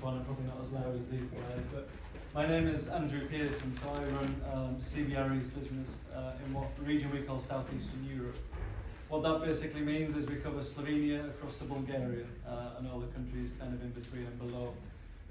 one, I'm probably not as loud as these guys, but my name is Andrew Peirson, so I run CBRE's business in what region we call Southeastern Europe. What that basically means is we cover Slovenia across to Bulgaria and all the countries kind of in between and below.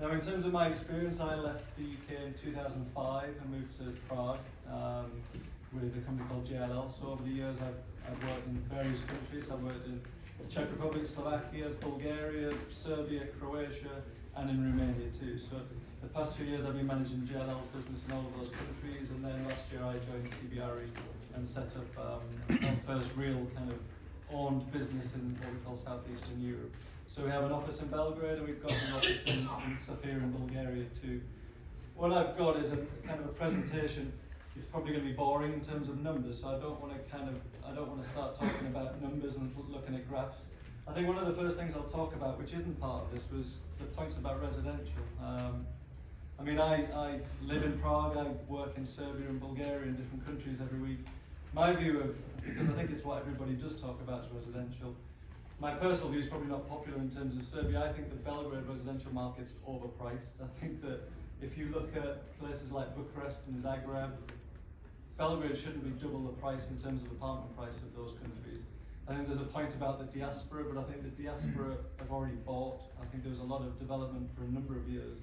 Now, in terms of my experience, I left the UK in 2005 and moved to Prague with a company called JLL. So over the years, I've worked in various countries. I've worked in the Czech Republic, Slovakia, Bulgaria, Serbia, Croatia, and in Romania too. So the past few years, I've been managing JLL business in all of those countries, and then last year I joined CBRE and set up our first real kind of owned business in what we call Southeastern Europe. So we have an office in Belgrade, and we've got an office in Sofia in Bulgaria too. What I've got is a kind of a presentation. It's probably going to be boring in terms of numbers, so I don't want to start talking about numbers and looking at graphs. I think one of the first things I'll talk about, which isn't part of this, was the points about residential. I mean, I live in Prague, I work in Serbia and Bulgaria in different countries every week. My view of, because I think it's what everybody does talk about, is residential. My personal view is probably not popular in terms of Serbia. I think the Belgrade residential market's overpriced. I think that if you look at places like Bucharest and Zagreb, Belgrade shouldn't be double the price in terms of apartment price of those countries. I think there's a point about the diaspora, but I think the diaspora have already bought. I think there was a lot of development for a number of years,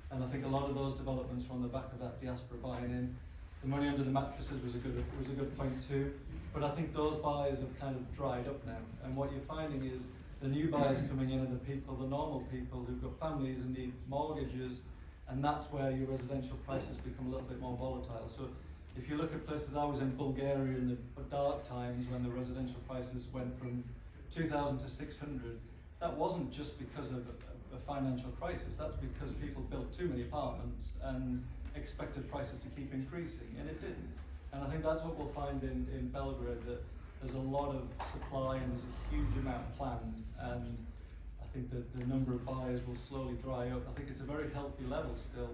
and I think a lot of those developments were on the back of that diaspora buying in. The money under the mattresses was a good point too, but I think those buyers have kind of dried up now, and what you're finding is the new buyers coming in are the people, the normal people who've got families and need mortgages, and that's where your residential prices become a little bit more volatile. So if you look at places, I was in Bulgaria in the dark times when the residential prices went from 2,000 to 600. That wasn't just because of a financial crisis, that's because people built too many apartments and expected prices to keep increasing, and it didn't. And I think that's what we'll find in Belgrade, that there's a lot of supply and there's a huge amount planned, and I think that the number of buyers will slowly dry up. I think it's a very healthy level still,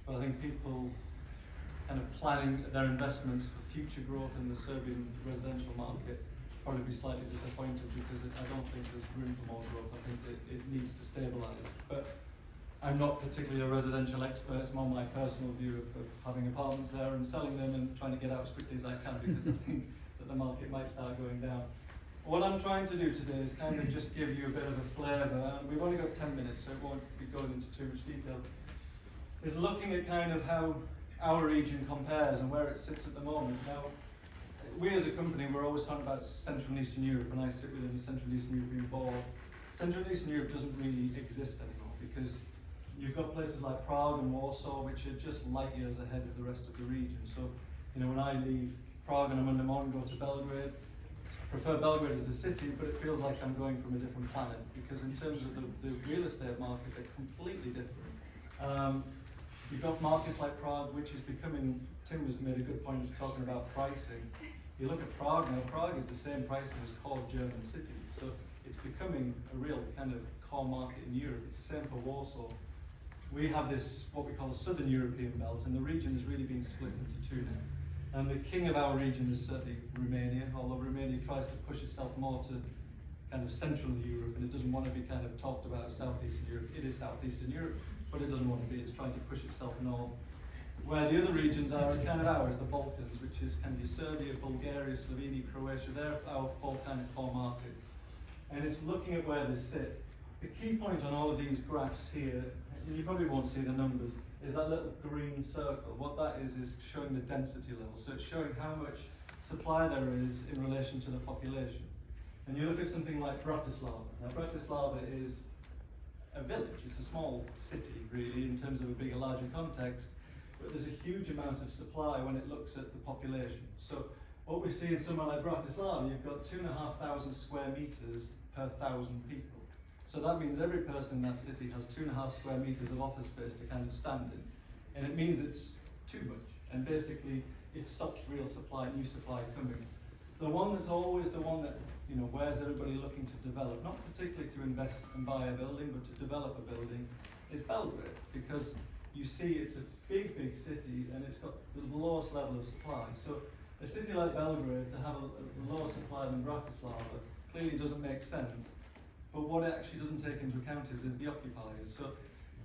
but I think people kind of planning their investments for future growth in the Serbian residential market probably be slightly disappointed, because I don't think there's room for more growth. I think that it needs to stabilise. But I'm not particularly a residential expert. It's more my personal view of having apartments there and selling them and trying to get out as quickly as I can, because I think that the market might start going down. What I'm trying to do today is kind of just give you a bit of a flavour. We've only got 10 minutes, so it won't be going into too much detail. Is looking at kind of how our region compares and where it sits at the moment. Now, we as a company, we're always talking about Central and Eastern Europe, and I sit within the Central and Eastern European board. Central and Eastern Europe doesn't really exist anymore, because you've got places like Prague and Warsaw, which are just light years ahead of the rest of the region. So, you know, when I leave Prague on a Monday morning, go to Belgrade, I prefer Belgrade as a city, but it feels like I'm going from a different planet, because in terms of the real estate market, they're completely different. You've got markets like Prague, which is becoming, Tim has made a good point talking about pricing. You look at Prague now, Prague is the same pricing as core German cities, so it's becoming a real kind of core market in Europe. It's the same for Warsaw. We have this, what we call a Southern European belt, and the region has really been split into two now. And the king of our region is certainly Romania, although Romania tries to push itself more to kind of Central Europe, and it doesn't want to be kind of talked about as Southeastern Europe. It is Southeastern Europe, but it doesn't want to be. It's trying to push itself north. Where the other regions are is kind of ours, the Balkans, which is kind of Serbia, Bulgaria, Slovenia, Croatia. They're our four kind of core markets. And it's looking at where they sit. The key point on all of these graphs here, and you probably won't see the numbers, is that little green circle. What that is showing the density level. So it's showing how much supply there is in relation to the population. And you look at something like Bratislava. Now, Bratislava is a village. It's a small city, really, in terms of a larger context, but there's a huge amount of supply when it looks at the population. So what we see in somewhere like Bratislava, you've got 2,500 square meters per 1,000 people. So that means every person in that city has 2.5 square meters of office space to kind of stand in. And it means it's too much. And basically, it stops real supply, new supply coming. The one that's always the one that, you know, where's everybody looking to develop, not particularly to invest and buy a building, but to develop a building, is Belgrade, because you see it's a big, big city and it's got the lowest level of supply. So a city like Belgrade to have a lower supply than Bratislava clearly doesn't make sense. But what it actually doesn't take into account is the occupiers. So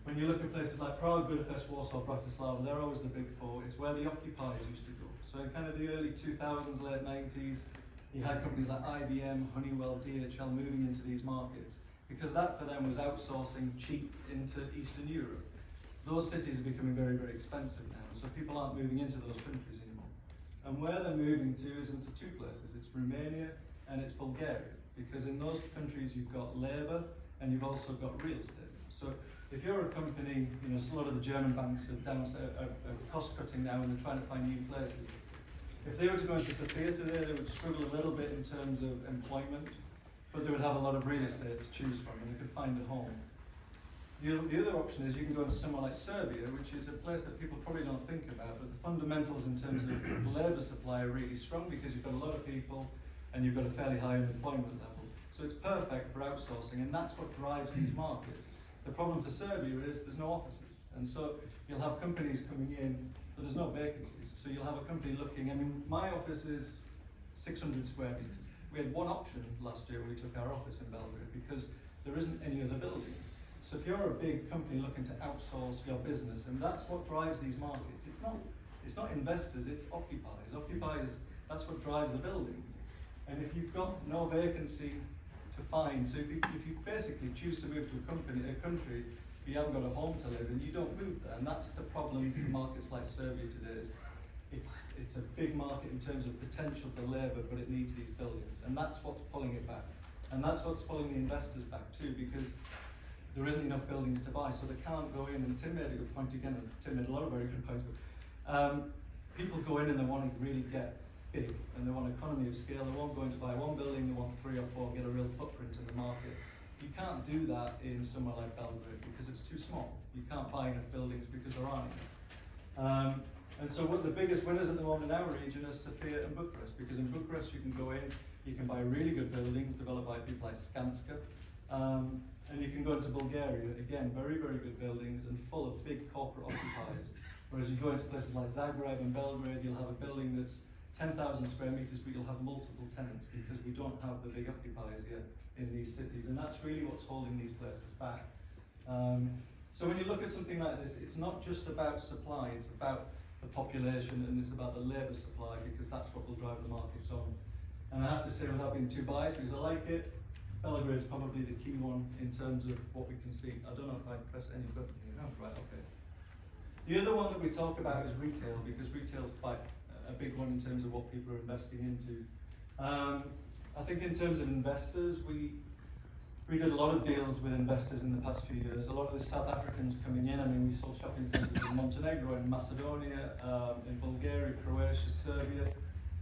When you look at places like Prague, Budapest, Warsaw, Bratislava, they're always the big four. It's where the occupiers used to go. So in kind of the early 2000s, late 90s, you had companies like IBM, Honeywell, DHL moving into these markets because that for them was outsourcing cheap into Eastern Europe. Those cities are becoming very, very expensive now, so people aren't moving into those countries anymore. And where they're moving to is into two places. It's Romania and it's Bulgaria, because in those countries you've got labour and you've also got real estate. So if you're a company, you know, a lot of the German banks are cost cutting now and they're trying to find new places. If they were to go into Sofia today, they would struggle a little bit in terms of employment, but they would have a lot of real estate to choose from and they could find a home. The other option is you can go into somewhere like Serbia, which is a place that people probably don't think about, but the fundamentals in terms of labour supply are really strong because you've got a lot of people and you've got a fairly high unemployment level. So it's perfect for outsourcing, and that's what drives these markets. The problem for Serbia is there's no offices, and so you'll have companies coming in, but there's no vacancies. So you'll have a company looking, I mean, my office is 600 square meters. We had one option last year when we took our office in Belgrade because there isn't any other buildings. So if you're a big company looking to outsource your business, and that's what drives these markets, it's not investors, it's occupiers. Occupiers, that's what drives the buildings. And if you've got no vacancy to find, so if you basically choose to move to a country, you haven't got a home to live in, you don't move there. And that's the problem for markets like Serbia today. It's a big market in terms of potential for labour, but it needs these buildings. And that's what's pulling it back. And that's what's pulling the investors back too, because there isn't enough buildings to buy, so they can't go in. And Tim made a good point again, and Tim made a lot of very good points, but people go in and they want to really get big, and they want economy of scale. They won't go in to buy one building, they want 3 or 4, get a real footprint in the market. You can't do that in somewhere like Belgrade because it's too small. You can't buy enough buildings because there aren't enough. And so what the biggest winners at the moment in our region are Sofia and Bucharest, because in Bucharest you can go in, you can buy really good buildings developed by people like Skanska, and you can go into Bulgaria, again, very, very good buildings and full of big corporate occupiers. Whereas you go into places like Zagreb and Belgrade, you'll have a building that's 10,000 square meters, but you'll have multiple tenants because we don't have the big occupiers yet in these cities, and that's really what's holding these places back. So when you look at something like this, it's not just about supply, it's about the population and it's about the labour supply, because that's what will drive the markets on. And I have to say, without being too biased, because I like it, Belgrade's probably the key one in terms of what we can see. I don't know if I press any button here. Oh, right, okay. The other one that we talk about is retail, because retail's quite a big one in terms of what people are investing into. I think in terms of investors, we did a lot of deals with investors in the past few years. A lot of the South Africans coming in. I mean, we sold shopping centres in Montenegro, in Macedonia, in Bulgaria, Croatia, Serbia.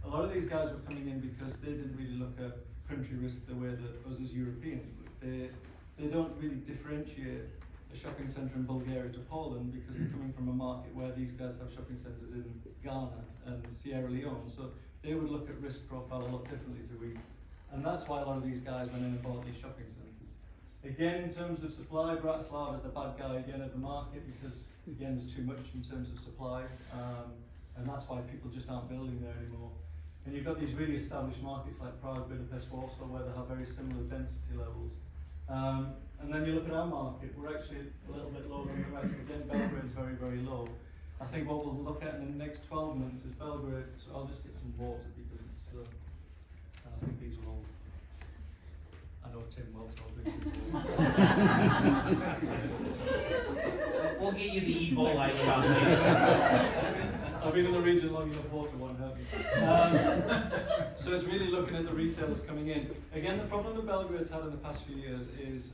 A lot of these guys were coming in because they didn't really look at country risk the way that us as Europeans would. They don't really differentiate a shopping centre in Bulgaria to Poland because they're coming from a market where these guys have shopping centres in Ghana and Sierra Leone. So they would look at risk profile a lot differently to we. And that's why a lot of these guys went in and bought these shopping centres. Again, in terms of supply, Bratislava is the bad guy again of the market because, again, there's too much in terms of supply. And that's why people just aren't building there anymore. And you've got these really established markets like Prague, Budapest, Warsaw, where they have very similar density levels. And then you look at our market, we're actually a little bit lower than the rest. Again, Belgrade's very, very low. I think what we'll look at in the next 12 months is Belgrade. So I'll just get some water because it's, I think these are all, I know Tim well, so I'll drink these all. We'll get you the Ebola shot later. I've been in the region long enough, water won't help me. So it's really looking at the retailers coming in. Again, the problem that Belgrade's had in the past few years is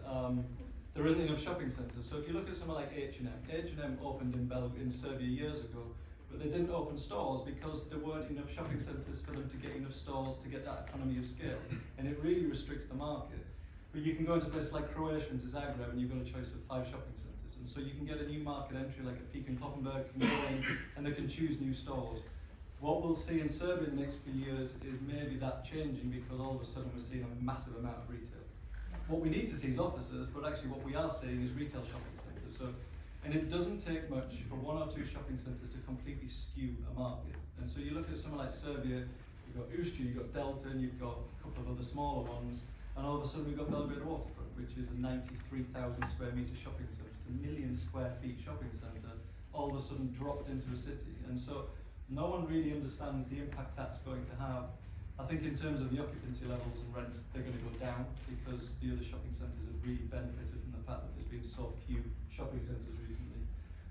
there isn't enough shopping centres. So if you look at somewhere like H&M opened in Serbia years ago, but they didn't open stores because there weren't enough shopping centres for them to get enough stores to get that economy of scale. And it really restricts the market. But you can go into places like Croatia and to Zagreb and you've got a choice of 5 shopping centres. And so you can get a new market entry like a Peak and Kloppenburg can go in and they can choose new stores. What we'll see in Serbia in the next few years is maybe that changing because all of a sudden we're seeing a massive amount of retail. What we need to see is offices, but actually what we are seeing is retail shopping centres. So, and it doesn't take much for 1 or 2 shopping centres to completely skew a market. And so you look at somewhere like Serbia, you've got Ušće, you've got Delta, and you've got a couple of other smaller ones, and all of a sudden we've got Belgrade Waterfront, which is a 93,000 square metre shopping centre. multi-million square feet shopping centre all of a sudden dropped into a city. And so no one really understands the impact that's going to have. I think in terms of the occupancy levels and rents, they're going to go down because the other shopping centres have really benefited from the fact that there's been so few shopping centres recently.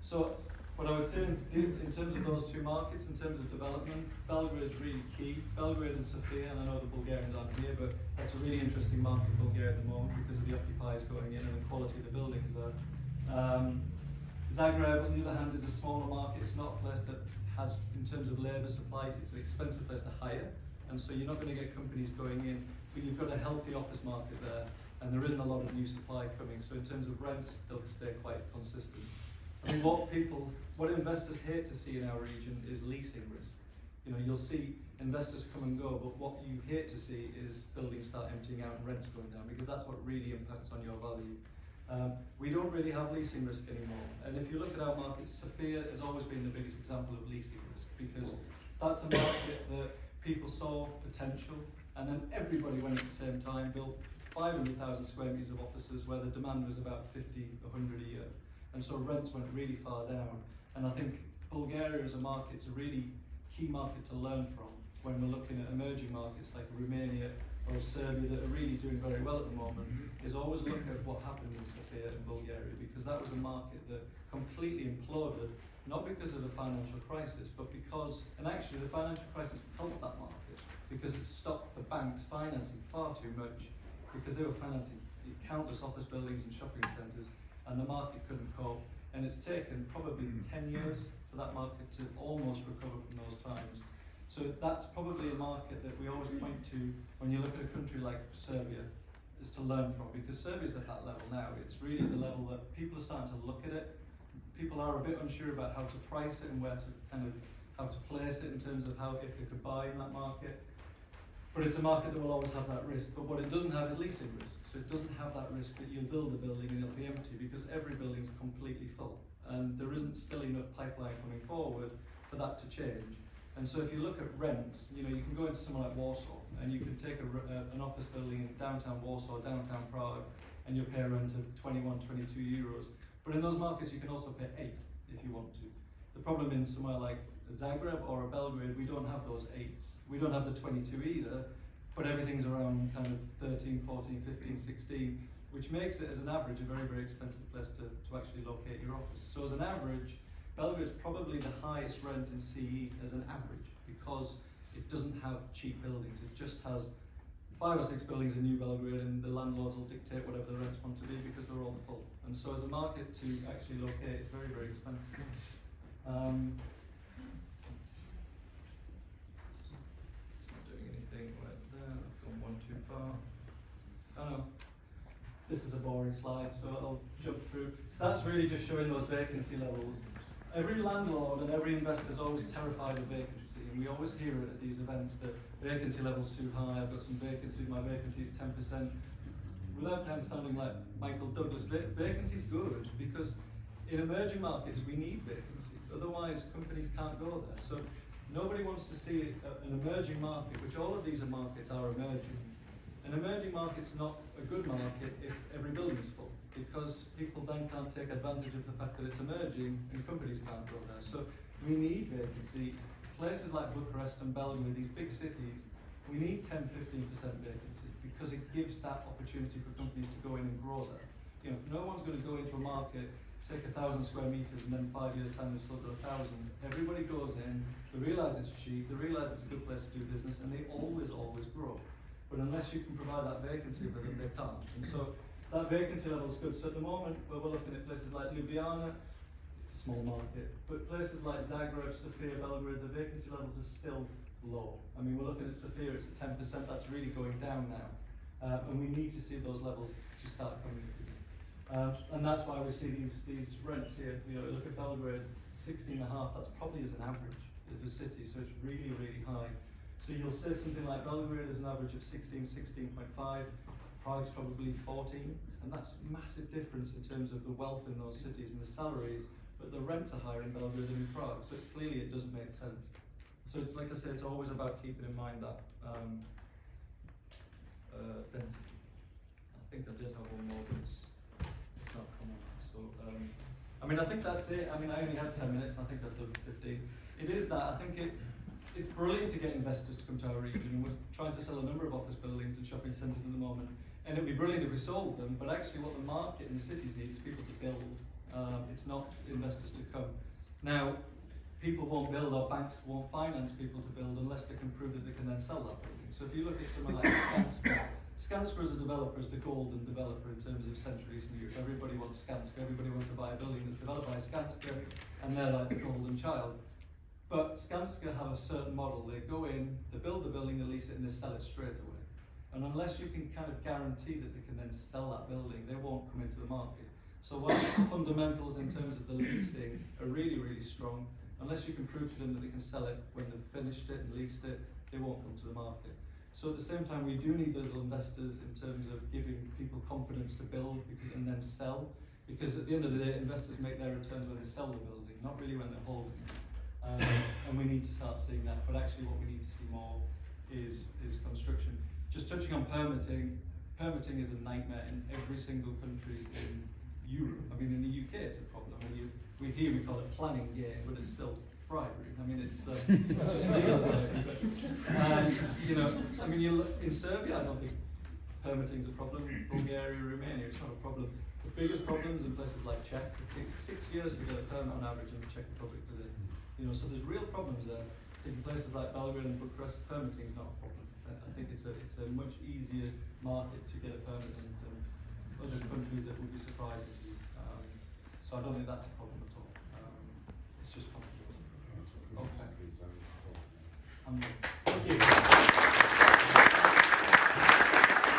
So what I would say in terms of those two markets, in terms of development, Belgrade's really key. Belgrade and Sofia, and I know the Bulgarians aren't here, but that's a really interesting market in Bulgaria at the moment because of the occupiers going in and the quality of the buildings there. Zagreb, on the other hand, is a smaller market. It's not a place that has, in terms of labour supply, it's an expensive place to hire. And so you're not going to get companies going in, but you've got a healthy office market there, and there isn't a lot of new supply coming. So in terms of rents, they'll stay quite consistent. I mean, what investors hate to see in our region is leasing risk. You know, you'll see investors come and go, but what you hate to see is buildings start emptying out and rents going down, because that's what really impacts on your value. We don't really have leasing risk anymore. And if you look at our markets, Sofia has always been the biggest example of leasing risk, because that's a market that people saw potential, and then everybody went at the same time, built 500,000 square metres of offices where the demand was about 50, 100 a year. And so rents went really far down. And I think Bulgaria as a market is a really key market to learn from when we're looking at emerging markets like Romania or Serbia that are really doing very well at the moment, is always look at what happened in Sofia and Bulgaria, because that was a market that completely imploded, not because of the financial crisis, but because, and actually the financial crisis helped that market, because it stopped the banks financing far too much, because they were financing countless office buildings and shopping centres, and the market couldn't cope. And it's taken probably 10 years for that market to almost recover from those times. So that's probably a market that we always point to when you look at a country like Serbia, is to learn from, because Serbia's at that level now. It's really the level that people are starting to look at it. People are a bit unsure about how to price it and where to how to place it in terms of if they could buy in that market. But it's a market that will always have that risk. But what it doesn't have is leasing risk. So it doesn't have that risk that you'll build a building and it'll be empty, because every building's completely full. And there isn't still enough pipeline coming forward for that to change. And so if you look at rents, you know, you can go into somewhere like Warsaw and you can take an office building in downtown Warsaw, downtown Prague, and you'll pay a rent of 21, 22 euros. But in those markets, you can also pay 8 if you want to. The problem in somewhere like Zagreb or Belgrade, we don't have those 8s. We don't have the 22 either, but everything's around kind of 13, 14, 15, 16, which makes it as an average a very, very expensive place to actually locate your office. So as an average, Belgrade is probably the highest rent in CE as an average, because it doesn't have cheap buildings. It just has 5 or 6 buildings in New Belgrade, and the landlords will dictate whatever the rents want to be because they're all full. And so as a market to actually locate, it's very, very expensive. It's not doing anything right there. I've gone one too far. Oh no. This is a boring slide, so I'll jump through. That's really just showing those vacancy levels. Every landlord and every investor is always terrified of vacancy, and we always hear it at these events that vacancy level's too high, I've got some vacancy, my vacancy is 10%. Without kind of sounding like Michael Douglas, vacancy is good, because in emerging markets we need vacancy, otherwise companies can't go there. So nobody wants to see an emerging market, which all of these markets are emerging. An emerging market's not a good market if every building's full, because people then can't take advantage of the fact that it's emerging and companies can't go there. So we need vacancy. Places like Bucharest and Belgrade, these big cities, we need 10-15% vacancy, because it gives that opportunity for companies to go in and grow there. You know, no one's going to go into a market, take 1,000 square meters, and then 5 years time they've sold 1,000. Everybody goes in, they realize it's cheap, they realize it's a good place to do business, and they always grow. But unless you can provide that vacancy for them, they can't. And so that vacancy level is good. So at the moment, where we're looking at places like Ljubljana, it's a small market, but places like Zagreb, Sofia, Belgrade, the vacancy levels are still low. I mean, we're looking at Sofia, it's at 10%, that's really going down now. And we need to see those levels to start coming up. And that's why we see these rents here. You know, look at Belgrade, 16.5, that's probably as an average of the city, so it's really, really high. So you'll say something like Belgrade is an average of 16, 16.5, Prague's probably 14, and that's a massive difference in terms of the wealth in those cities and the salaries, but the rents are higher in Belgrade than in Prague, so clearly it doesn't make sense. So it's like I say, it's always about keeping in mind that density. I think I did have one more, but it's not coming. So, I mean, I think that's it. I mean, I only had 10 minutes, and I think I've done 15. It is that. I think it's brilliant to get investors to come to our region, and we're trying to sell a number of office buildings and shopping centres at the moment. And it'd be brilliant if we sold them, but actually what the market in the cities needs is people to build. It's not investors to come. Now, people won't build, or banks won't finance people to build unless they can prove that they can then sell that building. So if you look at someone like Skanska, Skanska as a developer is the golden developer in terms of Central Eastern Europe. Everybody wants Skanska, everybody wants to buy a building that's developed by Skanska, and they're like the golden child. But Skanska have a certain model. They go in, they build the building, they lease it, and they sell it straight away. And unless you can kind of guarantee that they can then sell that building, they won't come into the market. So while the fundamentals in terms of the leasing are really, really strong, unless you can prove to them that they can sell it when they've finished it and leased it, they won't come to the market. So at the same time, we do need those investors in terms of giving people confidence to build and then sell, because at the end of the day, investors make their returns when they sell the building, not really when they're holding it. And we need to start seeing that, but actually what we need to see more is construction. Just touching on permitting, permitting is a nightmare in every single country in Europe. I mean, in the UK it's a problem. We call it planning game, but it's still bribery. I mean, it's just legal bribery. You know, I mean, in Serbia, I don't think permitting is a problem. Bulgaria, Romania, it's not a problem. The biggest problems in places like Czech, it takes 6 years to get a permit on average in the Czech Republic today. You know, so there's real problems there. In places like Belgrade and Bucharest, permitting is not a problem. I think it's a much easier market to get a permit than other countries that would be surprising to you. So I don't think that's a problem at all. It's just complicated. Okay.